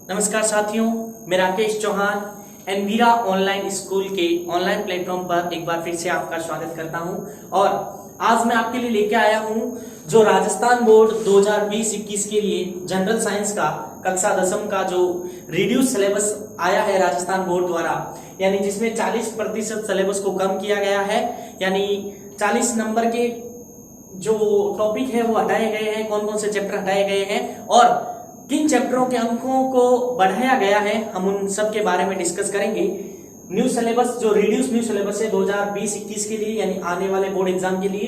नमस्कार साथियों, मैं Rakesh Chauhan Envira online school के ऑनलाइन प्लेटफॉर्म पर एक बार फिर से आपका स्वागत करता हूं। और आज मैं आपके लिए लेके आया हूं जो राजस्थान बोर्ड 2020-21 के लिए जनरल साइंस का कक्षा 10वीं का जो रिड्यूस सिलेबस आया है राजस्थान बोर्ड द्वारा, यानी जिसमें 40% सिलेबस को कम किया गया है, यानी 40 नंबर के जो टॉपिक है वो हटाए गए हैं, कौन कौन से चैप्टर हटाए गए हैं और किन चैप्टरों के अंकों को बढ़ाया गया है, हम उन सब के बारे में डिस्कस करेंगे। न्यू सिलेबस जो रिड्यूस न्यू सिलेबस है 2020-21 के लिए, यानी आने वाले बोर्ड एग्जाम के लिए।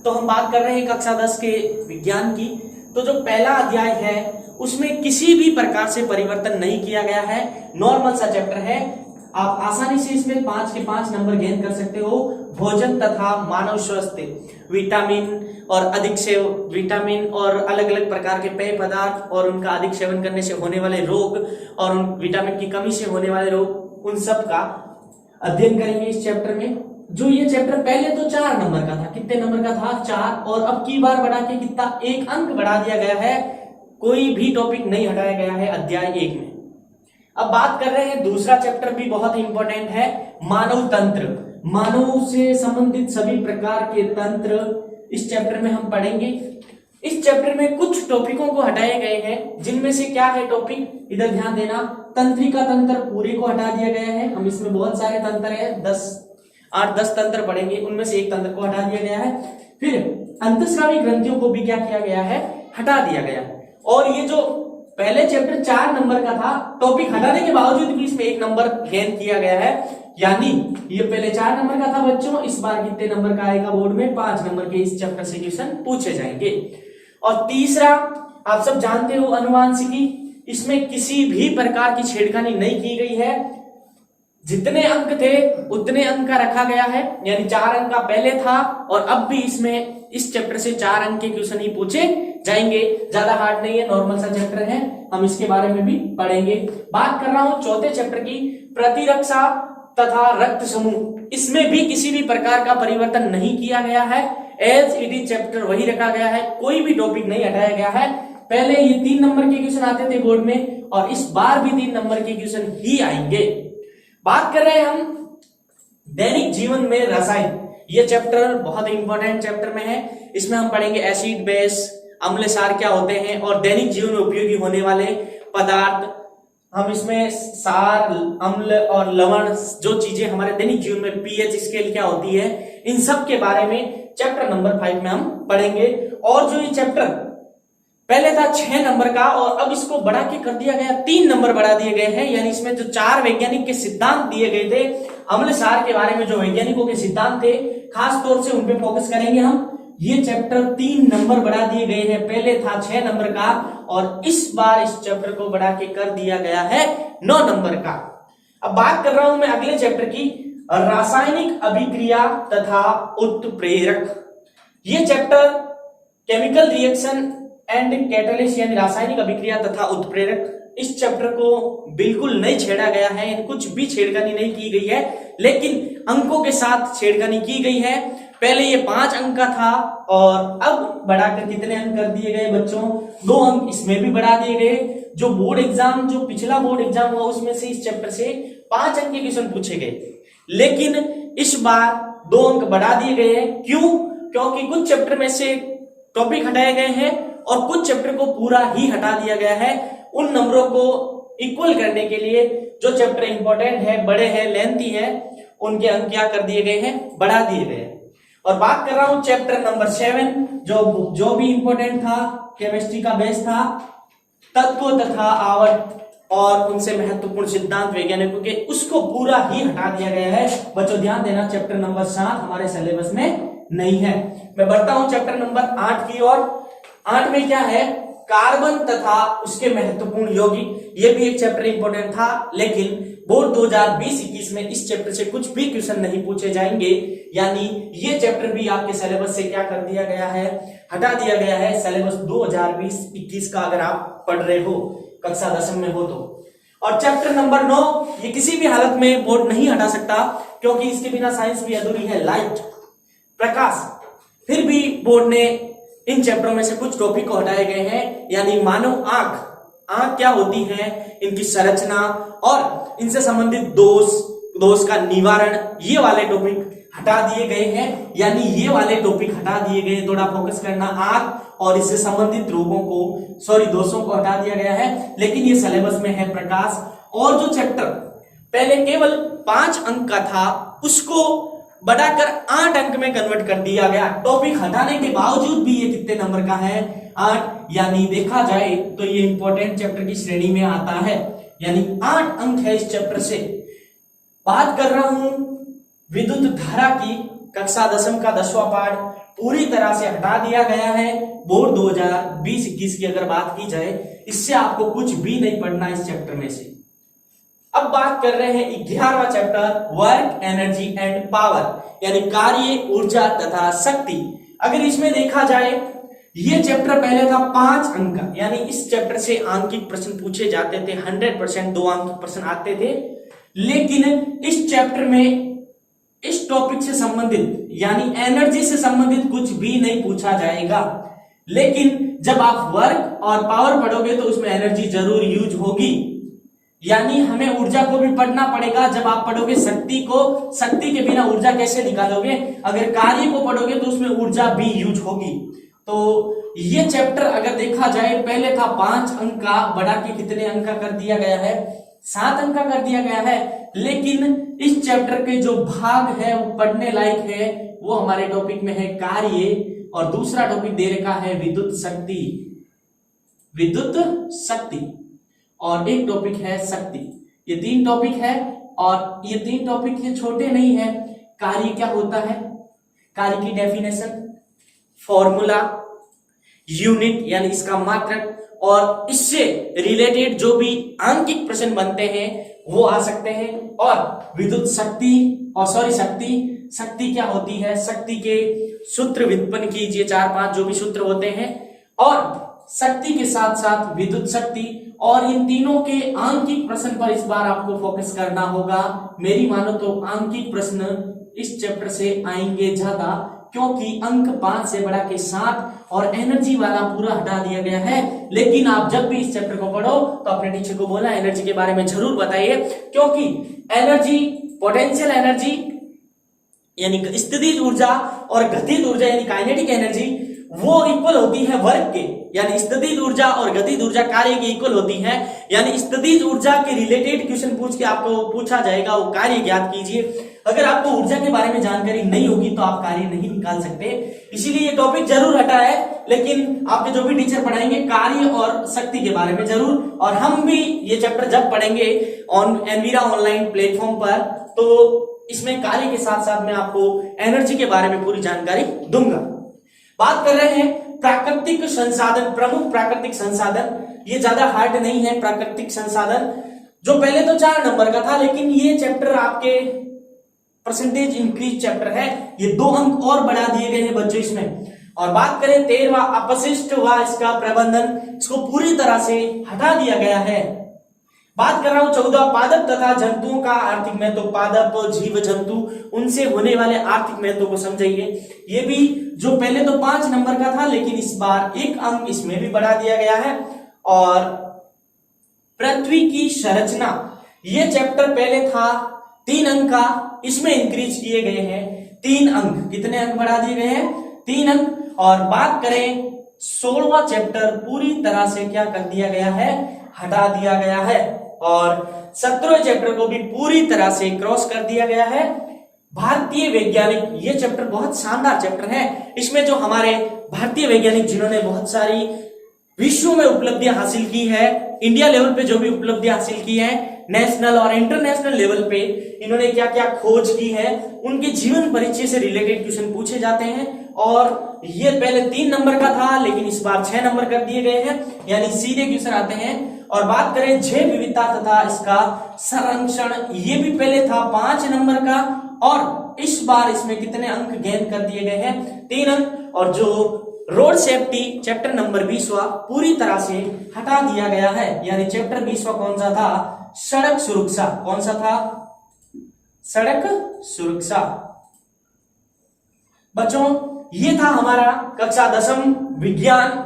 तो हम बात कर रहे हैं कक्षा 10 के विज्ञान की। तो जो पहला अध्याय है उसमें किसी भी प्रकार से परिवर्तन नहीं किया गया है, नॉर्मल सा चैप्टर है। आप आसानी से इसमें 5 के 5 नंबर गेन कर सकते हो। भोजन तथा मानव स्वास्थ्य, विटामिन और अधिक से विटामिन और अलग अलग प्रकार के पेय पदार्थ और उनका अधिक सेवन करने से होने वाले रोग और उन विटामिन की कमी से होने वाले रोग, उन सब का अध्ययन करेंगे इस चैप्टर में। जो ये चैप्टर पहले तो 4 नंबर का था, कितने नंबर का था 4, और अब की बार बढ़ा के कितना 1 अंक बढ़ा दिया गया है। कोई भी टॉपिक नहीं हटाया गया है अध्याय 1 में। अब बात कर रहे हैं दूसरा चैप्टर भी बहुत इंपॉर्टेंट है, मानव तंत्र। मानव से संबंधित सभी प्रकार के तंत्र इस चैप्टर में हम पढ़ेंगे। इस चैप्टर में कुछ टॉपिकों को हटाए गए हैं, जिनमें से क्या है टॉपिक, इधर ध्यान देना। तंत्रिका तंत्र पूरे को हटा दिया गया है। हम इसमें बहुत सारे तंत्र है, 8-10 तंत्र पढ़ेंगे, उनमें से एक तंत्र को हटा दिया गया है। फिर अंतःस्रावी ग्रंथियों को भी क्या किया गया है, हटा दिया गया है। और ये जो पहले चैप्टर 4 नंबर का था, टॉपिक हटाने के बावजूद भी इसमें 1 नंबर गेन किया गया है, यानी ये पहले 4 नंबर का था बच्चों, इस बार कितने नंबर का आएगा बोर्ड में, 5 नंबर के इस चैप्टर से क्वेश्चन पूछे जाएंगे। और तीसरा, आप सब जानते हो अनुवांशिकी, इसमें किसी भी प्रकार की छेड़खानी नहीं की गई है। जितने अंक थे उतने अंक का रखा गया है, यानी 4 अंक का पहले था और अब भी इसमें इस चैप्टर से 4 अंक के क्वेश्चन ही पूछे जाएंगे। ज्यादा हार्ड नहीं है, नॉर्मल सा चैप्टर है, हम इसके बारे में भी पढ़ेंगे। बात कर रहा हूं चौथे चैप्टर की, प्रतिरक्षा तथा रक्त समूह। इसमें भी किसी भी प्रकार का परिवर्तन नहीं किया गया है, एज इट इज चैप्टर वही रखा गया है, कोई भी टॉपिक नहीं हटाया गया है। पहले ये 3 नंबर के क्वेश्चन आते थे बोर्ड में और इस बार भी 3 नंबर के क्वेश्चन ही आएंगे। बात कर रहे हैं हम दैनिक जीवन में रसायन। ये चैप्टर बहुत इंपॉर्टेंट चैप्टर में है। इसमें हम पढ़ेंगे एसिड, बेस, अम्ल, सार क्या होते हैं और दैनिक जीवन में उपयोगी होने वाले पदार्थ। हम इसमें सार, अम्ल और लवण, जो चीजें हमारे दैनिक जीवन में पीएच स्केल क्या होती है, इन सब के बारे में चैप्टर नंबर 5 में हम पढ़ेंगे। और जो ये चैप्टर पहले था 6 नंबर का और अब इसको बढ़ा के कर दिया गया, 3 नंबर बढ़ा दिए गए हैं, यानी इसमें जो 4 वैज्ञानिक के सिद्धांत दिए गए थे, अम्ल सार के बारे में जो वैज्ञानिकों के सिद्धांत थे, खास तौर से उन पे फोकस करेंगे हम। ये चैप्टर 3 नंबर बढ़ा दिए गए हैं, पहले था 6 नंबर का और इस बार इस चैप्टर को बढ़ा के कर दिया गया है 9 नंबर का। अब बात कर रहा हूं मैं अगले चैप्टर की, रासायनिक अभिक्रिया तथा उत्प्रेरक। ये chapter chemical reaction and catalyst, यानी रासायनिक अभिक्रिया तथा उत्प्रेरक, इस चैप्टर को बिल्कुल नहीं छेड़ा गया है, कुछ भी छेड़खानी नहीं की गई है, लेकिन अंकों के साथ छेड़खानी की गई है। पहले ये 5 अंक का था और अब बढ़ाकर कितने अंक कर दिए गए बच्चों, 2 अंक इसमें भी बढ़ा दिए गए। जो बोर्ड एग्जाम, जो पिछला बोर्ड एग्जाम हुआ, उसमें से इस चैप्टर से 5 अंक के क्वेश्चन पूछे गए, लेकिन इस बार 2 अंक बढ़ा दिए गए हैं। क्यों? क्योंकि कुछ चैप्टर में से टॉपिक हटाए गए हैं और कुछ चैप्टर को पूरा ही हटा दिया गया है। उन नंबरों को इक्वल करने के लिए जो चैप्टर इंपॉर्टेंट है, बड़े हैं, लेंथी है, उनके अंक क्या कर दिए गए हैं, बढ़ा दिए गए हैं। और बात कर रहा हूं चैप्टर नंबर 7, जो भी इंपॉर्टेंट था, केमिस्ट्री का बेस था, तत्व तथा आवर्त और उनसे महत्वपूर्ण सिद्धांत वैज्ञानिकों के, उसको पूरा ही हटा दिया गया है। बच्चों ध्यान देना, चैप्टर नंबर 7 हमारे सिलेबस में नहीं है। मैं बढ़ता हूं चैप्टर नंबर 8 की ओर। 8 में क्या है, कार्बन तथा उसके महत्वपूर्ण यौगिक। ये भी एक चैप्टर इंपॉर्टेंट था, लेकिन बोर्ड 2020-21 में इस चैप्टर से कुछ भी क्वेश्चन नहीं पूछे जाएंगे, यानी ये चैप्टर भी आपके सिलेबस से क्या कर दिया गया है, हटा दिया गया है। सिलेबस 2020-21 का अगर आप पढ़ रहे हो, कक्षा 10 में हो तो। और चैप्टर नंबर 9, ये किसी भी हालत में बोर्ड नहीं हटा सकता, क्योंकि इसके बिना साइंस भी अधूरी है। लाइट, प्रकाश, फिर भी बोर्ड ने इन चैप्टरों में से कुछ टॉपिक को हटाए गए हैं, यानी मानव आंख, आंख क्या होती है, इनकी संरचना और इनसे संबंधित दोष का निवारण, ये वाले टॉपिक हटा दिए गए हैं। यानी ये वाले टॉपिक हटा दिए गए, थोड़ा फोकस करना, आंख और इससे संबंधित रोगों को दोषों को हटा दिया गया है। लेकिन ये सिलेबस में है प्रकाश। और जो चैप्टर पहले केवल 5 अंक का था उसको बढ़ाकर 8 अंक में कन्वर्ट कर दिया गया। टॉपिक हटाने के बावजूद भी ये कितने नंबर का है, 8। यानी देखा जाए तो ये इंपॉर्टेंट चैप्टर की श्रेणी में आता है। यानी 8 अंक है इस चैप्टर से। बात कर रहा हूं विद्युत धारा की, कक्षा 10वीं का 10वां पाठ पूरी तरह से हटा दिया गया है। बोर्ड 2020-21 की अगर बात की जाए, इससे आपको कुछ भी नहीं पढ़ना इस चैप्टर में से। अब बात कर रहे हैं 11वां chapter, work, energy and power, यानी कार्य, ऊर्जा तथा शक्ति। अगर इसमें देखा जाए, ये चैप्टर पहले था 5 अंक का, यानी इस चैप्टर से आंकिक प्रश्न पूछे जाते थे, 100% 2 अंक के प्रश्न आते थे। लेकिन इस चैप्टर में इस टॉपिक से संबंधित यानी एनर्जी से संबंधित कुछ भी नहीं पूछा जाएगा। लेकिन जब आप वर्क और पावर पढ़ोगे तो उसमें एनर्जी जरूर यूज होगी। यानी हमें ऊर्जा को भी पढ़ना पड़ेगा। जब आप पढ़ोगे शक्ति को, शक्ति के बिना ऊर्जा कैसे निकालोगे? अगर कार्य को पढ़ोगे तो उसमें ऊर्जा भी यूज होगी। तो ये चैप्टर अगर देखा जाए, पहले था 5 अंक का, बढ़ा के कितने अंक का कर दिया गया है? 7 अंक का कर दिया गया है। लेकिन इस चैप्टर के जो भाग है वो पढ़ने लायक है, वो हमारे टॉपिक में है कार्य, और दूसरा टॉपिक दे रखा है विद्युत शक्ति, और एक टॉपिक है शक्ति। ये 3 टॉपिक है, और ये 3 टॉपिक ये छोटे नहीं है। कार्य क्या होता है, कार्य की डेफिनेशन, फॉर्मूला, यूनिट यानी इसका मात्रक, और इससे रिलेटेड जो भी आंकिक प्रश्न बनते हैं वो आ सकते हैं। और विद्युत शक्ति शक्ति क्या होती है, शक्ति के सूत्र व्युत्पन्न कीजिए, 4-5 जो भी सूत्र होते हैं, और शक्ति के साथ साथ विद्युत शक्ति, और इन तीनों के आंकिक प्रश्न पर इस बार आपको फोकस करना होगा। मेरी मानो तो आंकिक प्रश्न इस चैप्टर से आएंगे ज्यादा, क्योंकि अंक 5 से बढ़ा के 7 और एनर्जी वाला पूरा हटा दिया गया है। लेकिन आप जब भी इस चैप्टर को पढ़ो तो अपने टीचर को बोलना एनर्जी के बारे में जरूर बताइए, क्योंकि एनर्जी, पोटेंशियल एनर्जी यानी स्थितिज ऊर्जा और गतिज ऊर्जा यानी काइनेटिक एनर्जी, वो इक्वल होती है वर्क के। यानी स्थितिज ऊर्जा और गतिज ऊर्जा कार्य की इक्वल होती है। यानी स्थितिज ऊर्जा के रिलेटेड क्वेश्चन पूछ के आपको पूछा जाएगा, वो कार्य ज्ञात कीजिए। अगर आपको ऊर्जा के बारे में जानकारी नहीं होगी तो आप कार्य नहीं निकाल सकते। इसीलिए ये टॉपिक जरूर हटा है, लेकिन आपके जो भी टीचर पढ़ाएंगे कार्य और शक्ति के बारे में जरूर। और हम भी ये चैप्टर जब पढ़ेंगे एनवीरा ऑनलाइन प्लेटफॉर्म पर, तो इसमें कार्य के साथ साथ मैं आपको एनर्जी के बारे में पूरी जानकारी दूंगा। बात कर रहे हैं प्राकृतिक संसाधन, प्रमुख प्राकृतिक संसाधन। ये ज्यादा हार्ड नहीं है प्राकृतिक संसाधन, जो पहले तो 4 नंबर का था, लेकिन ये चैप्टर आपके परसेंटेज इंक्रीज चैप्टर है। ये 2 अंक और बढ़ा दिए गए हैं बच्चों इसमें। और बात करें 13वां अपशिष्ट व इसका प्रबंधन, इसको पूरी तरह से हटा दिया गया है। बात कर रहा हूं 14 पादप तथा जंतुओं का आर्थिक महत्व, पादप, जीव जंतु, उनसे होने वाले आर्थिक महत्व को समझिए। ये भी जो पहले तो 5 नंबर का था, लेकिन इस बार 1 अंक इसमें भी बढ़ा दिया गया है। और पृथ्वी की संरचना, ये चैप्टर पहले था 3 अंक का, इसमें इंक्रीज किए गए हैं 3 अंक। कितने अंक बढ़ा दिए गए हैं? 3 अंक। और बात करें 16वां चैप्टर, पूरी तरह से क्या कर दिया गया है? हटा दिया गया है। और 17वें चैप्टर को भी पूरी तरह से क्रॉस कर दिया गया है। भारतीय वैज्ञानिक, ये चैप्टर बहुत शानदार चैप्टर है। इसमें जो हमारे भारतीय वैज्ञानिक जिन्होंने बहुत सारी विश्व में उपलब्धियां हासिल की है, इंडिया लेवल पे जो भी उपलब्धियां हासिल की है, नेशनल और इंटरनेशनल लेवल पे इन्होंने क्या क्या खोज की है, उनके जीवन परिचय से रिलेटेड क्वेश्चन पूछे जाते हैं। और ये पहले 3 नंबर का था, लेकिन इस बार 6 नंबर कर दिए गए हैं, यानी सीधे क्वेश्चन आते हैं। और बात करें जैव विविधता तथा इसका संरक्षण, ये भी पहले था 5 नंबर का, और इस बार इसमें कितने अंक गेन कर दिए गए हैं? 3 अंक। और जो रोड सेफ्टी चैप्टर नंबर 20वां पूरी तरह से हटा दिया गया है। यानी चैप्टर 20वां कौन सा था? सड़क सुरक्षा। कौन सा था? सड़क सुरक्षा। बच्चों, ये था हमारा कक्षा 10वीं विज्ञान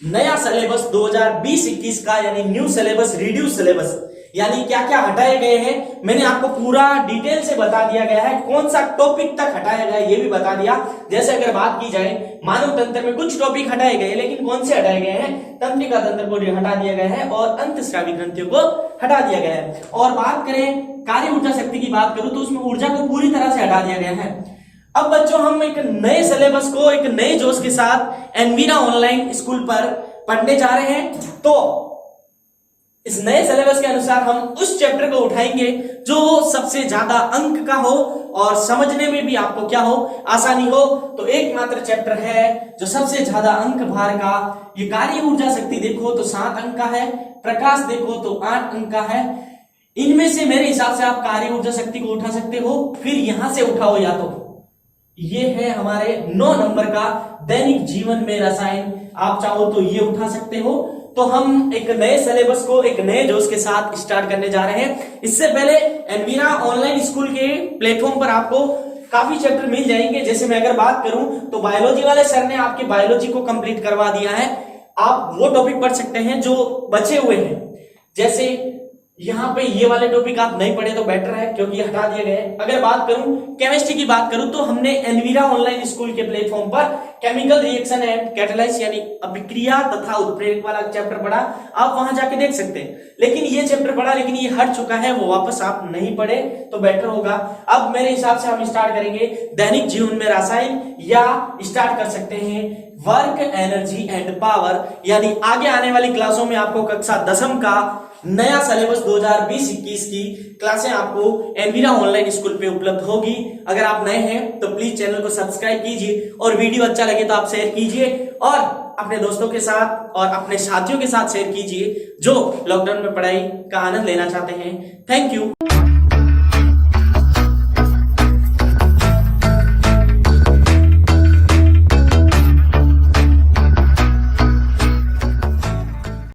नया सिलेबस 2020-21 का, यानी न्यू सिलेबस, रिड्यूस सिलेबस, यानी क्या क्या हटाए गए हैं मैंने आपको पूरा डिटेल से बता दिया गया है। कौन सा टॉपिक तक हटाया गया ये भी बता दिया। जैसे अगर बात की जाए मानव तंत्र में कुछ टॉपिक हटाए गए, लेकिन कौन से हटाए गए हैं? तंत्रिका तंत्र को हटा दिया गया है और अंतःस्रावी ग्रंथियों को हटा दिया गया है। और बात करें कार्य ऊर्जा शक्ति की बात करूं तो उसमें ऊर्जा को पूरी तरह से हटा दिया गया है। अब बच्चों हम एक नए सिलेबस को एक नए जोश के साथ एनवीरा ऑनलाइन स्कूल पर पढ़ने जा रहे हैं। तो इस नए सिलेबस के अनुसार हम उस चैप्टर को उठाएंगे जो सबसे ज्यादा अंक का हो और समझने में भी आपको क्या हो, आसानी हो। तो एकमात्र चैप्टर है जो सबसे ज्यादा अंक भार का, ये कार्य ऊर्जा शक्ति देखो तो 7 अंक का है, प्रकाश देखो तो 8 अंक का है। इनमें से मेरे हिसाब से आप कार्य ऊर्जा शक्ति को उठा सकते हो, फिर यहां से उठाओ या तो ये है हमारे 9 नंबर का दैनिक जीवन में रसायन, आप चाहो तो ये उठा सकते हो। तो हम एक नए सिलेबस को एक नए जोश के साथ स्टार्ट करने जा रहे हैं। इससे पहले एनवीरा ऑनलाइन स्कूल के प्लेटफॉर्म पर आपको काफी चैप्टर मिल जाएंगे। जैसे मैं अगर बात करूं तो बायोलॉजी वाले सर ने आपके बायोलॉजी को कंप्लीट करवा दिया है, आप वो टॉपिक पढ़ सकते हैं जो बचे हुए हैं। जैसे यहाँ पे ये वाले टॉपिक आप नहीं पढ़े तो बेटर है क्योंकि हटा दिए गए। अगर बात करूं केमिस्ट्री की बात करूं तो हमने एनवीरा ऑनलाइन स्कूल के प्लेटफॉर्म पर केमिकल रिएक्शन एंड कैटालाइज यानी अभिक्रिया तथा उत्प्रेरक वाला चैप्टर पढ़ा, आप वहां जाके देख सकते हैं। लेकिन ये चैप्टर पढ़ा, लेकिन ये हट चुका है, वो वापस आप नहीं पढ़े तो बेटर होगा। अब मेरे हिसाब से हम स्टार्ट करेंगे दैनिक जीवन में रसायन, या स्टार्ट कर सकते हैं वर्क एनर्जी एंड पावर, यानी आगे आने वाली क्लासों में आपको कक्षा 10वीं का नया सिलेबस 2020-21 की क्लासें आपको एनवीरा ऑनलाइन स्कूल पे उपलब्ध होगी। अगर आप नए हैं तो प्लीज चैनल को सब्सक्राइब कीजिए और वीडियो अच्छा लगे तो आप शेयर कीजिए और अपने दोस्तों के साथ और अपने साथियों के साथ शेयर कीजिए जो लॉकडाउन में पढ़ाई का आनंद लेना चाहते हैं। Thank you.